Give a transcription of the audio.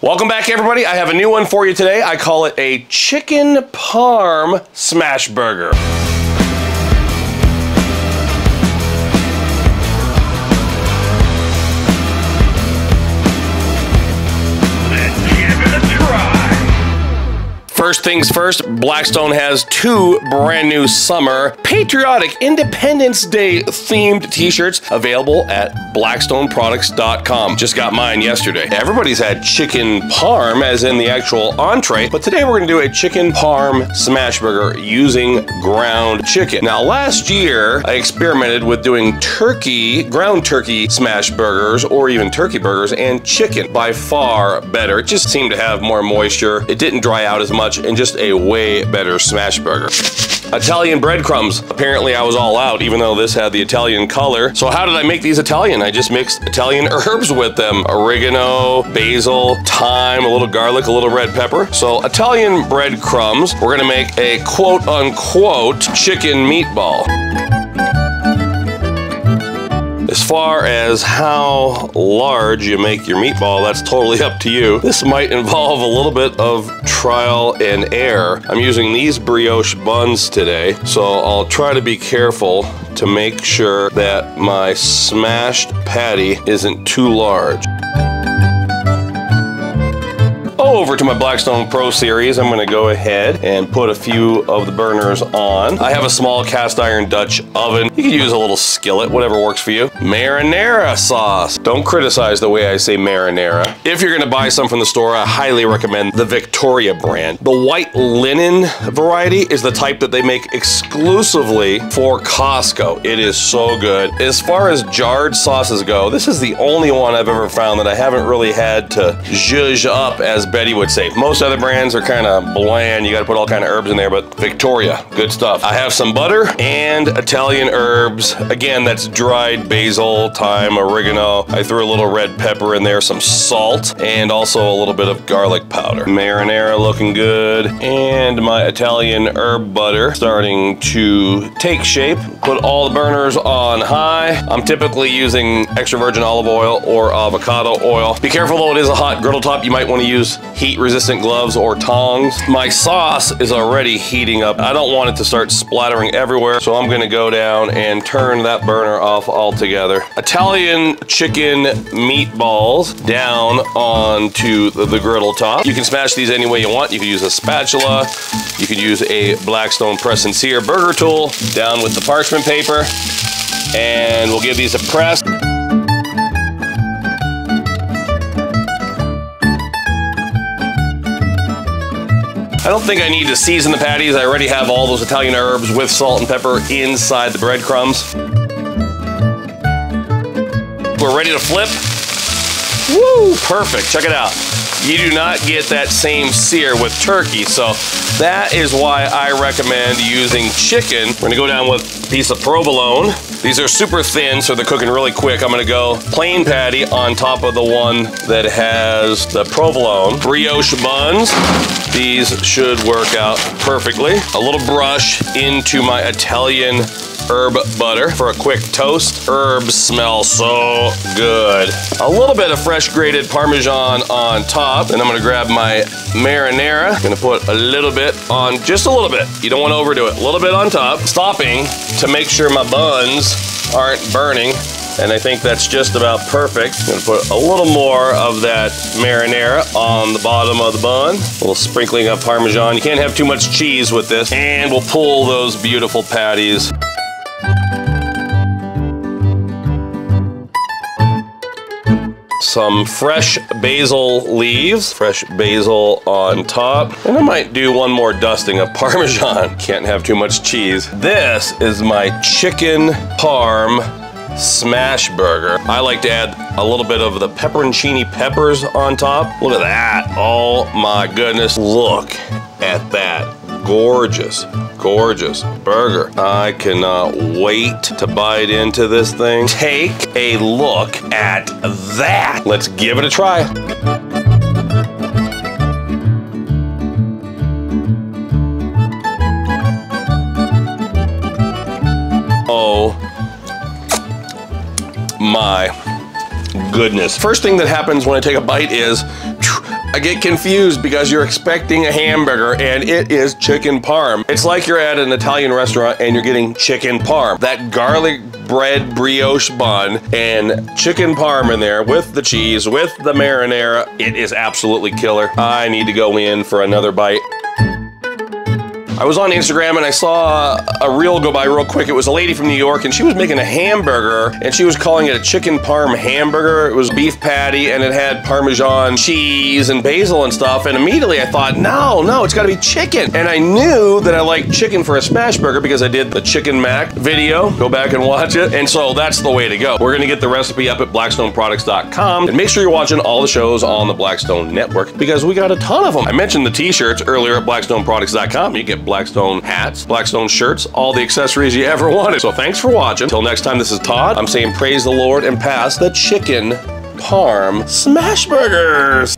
Welcome back, everybody. I have a new one for you today. I call it a chicken parm smash burger. First things first, Blackstone has two brand new summer patriotic Independence Day themed t-shirts available at blackstoneproducts.com. Just got mine yesterday. Everybody's had chicken parm as in the actual entree, but today we're gonna do a chicken parm smash burger using ground chicken. Now last year, I experimented with doing ground turkey smash burgers or even turkey burgers and chicken. By far better. It just seemed to have more moisture. It didn't dry out as much and just a way better smash burger. Italian breadcrumbs. Apparently I was all out, even though this had the Italian color. So how did I make these Italian? I just mixed Italian herbs with them. Oregano, basil, thyme, a little garlic, a little red pepper. So Italian breadcrumbs. We're gonna make a quote-unquote chicken meatball. As far as how large you make your meatball, that's totally up to you. This might involve a little bit of trial and error. I'm using these brioche buns today, so I'll try to be careful to make sure that my smashed patty isn't too large. Over to my Blackstone Pro Series, I'm gonna go ahead and put a few of the burners on. I have a small cast iron Dutch oven. You can use a little skillet, whatever works for you. Marinara sauce. Don't criticize the way I say marinara. If you're gonna buy some from the store, I highly recommend the Victoria brand. The white linen variety is the type that they make exclusively for Costco. It is so good. As far as jarred sauces go, this is the only one I've ever found that I haven't really had to zhuzh up, as Betty would say. Most other brands are kind of bland. You got to put all kind of herbs in there, but Victoria, good stuff. I have some butter and Italian herbs. Again, that's dried basil, thyme, oregano. I threw a little red pepper in there, some salt, and also a little bit of garlic powder. Marinara looking good, and my Italian herb butter starting to take shape. Put all the burners on high. I'm typically using extra virgin olive oil or avocado oil. Be careful though, it is a hot griddle top. You might want to use heat-resistant gloves or tongs. My sauce is already heating up. I don't want it to start splattering everywhere, so I'm gonna go down and turn that burner off altogether. Italian chicken meatballs down onto the griddle top. You can smash these any way you want. You can use a spatula. You can use a Blackstone press and sear burger tool. Down with the parchment paper. And we'll give these a press. I don't think I need to season the patties. I already have all those Italian herbs with salt and pepper inside the breadcrumbs. We're ready to flip. Woo, perfect, check it out. You do not get that same sear with turkey, so that is why I recommend using chicken. We're gonna go down with a piece of provolone. These are super thin, so they're cooking really quick. I'm gonna go plain patty on top of the one that has the provolone. Brioche buns. These should work out perfectly. A little brush into my Italian herb butter for a quick toast. Herbs smell so good. A little bit of fresh grated Parmesan on top. Then I'm gonna grab my marinara. I'm gonna put a little bit on, just a little bit. You don't wanna overdo it. A little bit on top. Stopping to make sure my buns aren't burning. And I think that's just about perfect. I'm gonna put a little more of that marinara on the bottom of the bun. A little sprinkling of Parmesan. You can't have too much cheese with this. And we'll pull those beautiful patties. Some fresh basil leaves, fresh basil on top. And I might do one more dusting of Parmesan. Can't have too much cheese. This is my chicken parm smash burger. I like to add a little bit of the pepperoncini peppers on top. Look at that. Oh my goodness. Look at that. Gorgeous, gorgeous burger. I cannot wait to bite into this thing. Take a look at that. Let's give it a try. Oh my goodness. First thing that happens when I take a bite is I get confused because you're expecting a hamburger and it is chicken parm. It's like you're at an Italian restaurant and you're getting chicken parm. That garlic bread brioche bun and chicken parm in there with the cheese, with the marinara. It is absolutely killer. I need to go in for another bite. I was on Instagram and I saw a reel go by real quick. It was a lady from New York and she was making a hamburger and she was calling it a chicken parm hamburger. It was beef patty and it had Parmesan cheese and basil and stuff. And immediately I thought, no, it's gotta be chicken. And I knew that I like chicken for a smash burger because I did the chicken mac video. Go back and watch it. And so that's the way to go. We're gonna get the recipe up at blackstoneproducts.com and make sure you're watching all the shows on the Blackstone Network because we got a ton of them. I mentioned the t-shirts earlier at blackstoneproducts.com. You get Blackstone hats, Blackstone shirts, all the accessories you ever wanted. So thanks for watching. Till next time, this is Todd. I'm saying praise the Lord and pass the chicken Parm Smashburgers.